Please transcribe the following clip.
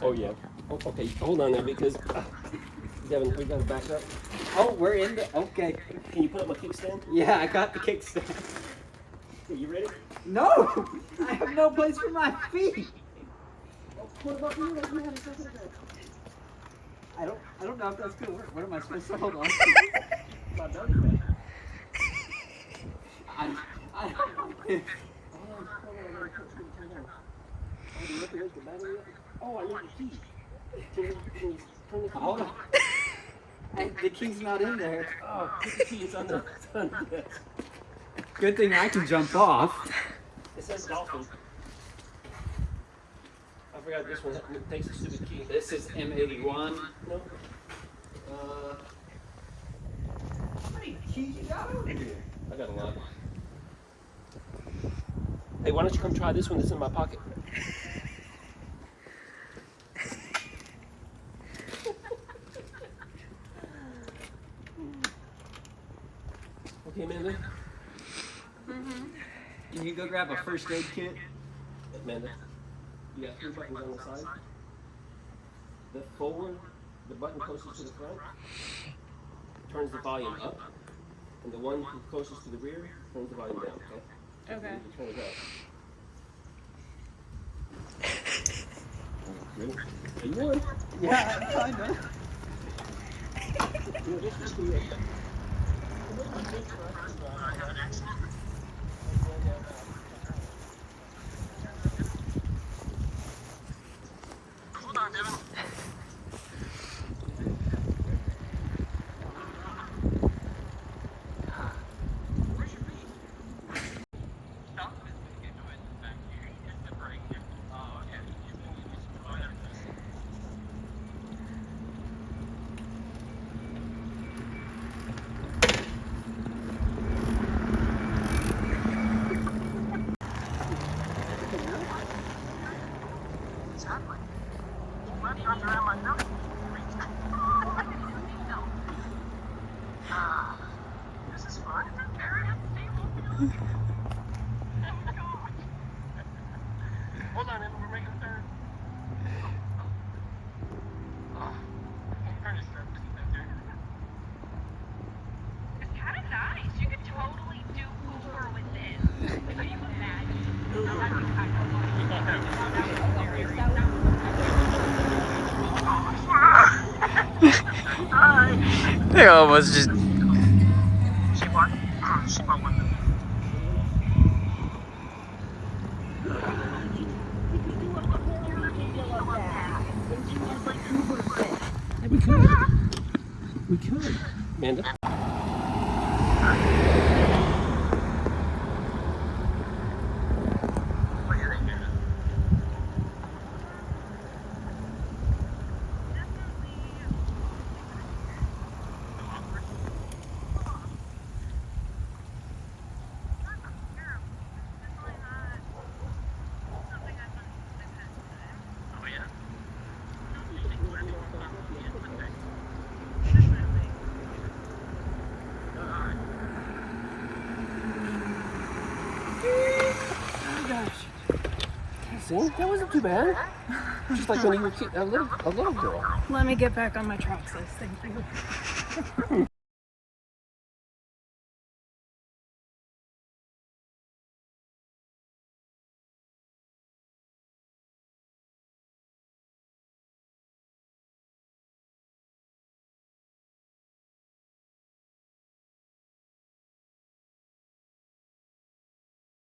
Oh, yeah. Oh, okay, hold on now because, Devin, we gotta back up. Oh, we're in the, okay. Can you put up my kickstand? Yeah, I got the kickstand. Are you ready? No! I have no place for my feet. Oh, put them up here like you had a second ago. I don't know if that's gonna work. What am I supposed to hold on to? My belly button. I don't know. Oh, I need the key. Can you turn the key? Hold on. The key's not in there. Oh, put the key. It's on the desk. Good thing I can jump off. It says Dolphin. I forgot this one. It takes a stupid key. This is M81. No. How many keys you got over here? I got a lot. Hey, why don't you come try this one that's in my pocket? Okay, Amanda? Can you go grab a first aid kit? Amanda, you got 3 buttons on the side. The forward, the button closest to the front, turns the volume up. And the one closest to the rear turns the volume down, okay? Okay. You turn it up. Ready? Are you on? Yeah, I'm kind of. Hold on, Devin. Where's your feet? Stop this when you get noise back here. You hit the brake. Oh, okay. Oh, yeah. Exactly. Money on around my nose. This is fun. Hold on, Emma, we're making a turn. Turn this turn. It's kind of nice. You could totally do Uber with this. Can you imagine? That'd be kind of Hi. They almost just. She what? She what one? We could. Amanda? See, that wasn't too bad. Just like when you were a little girl. Let me get back on my tracks list. Thank you.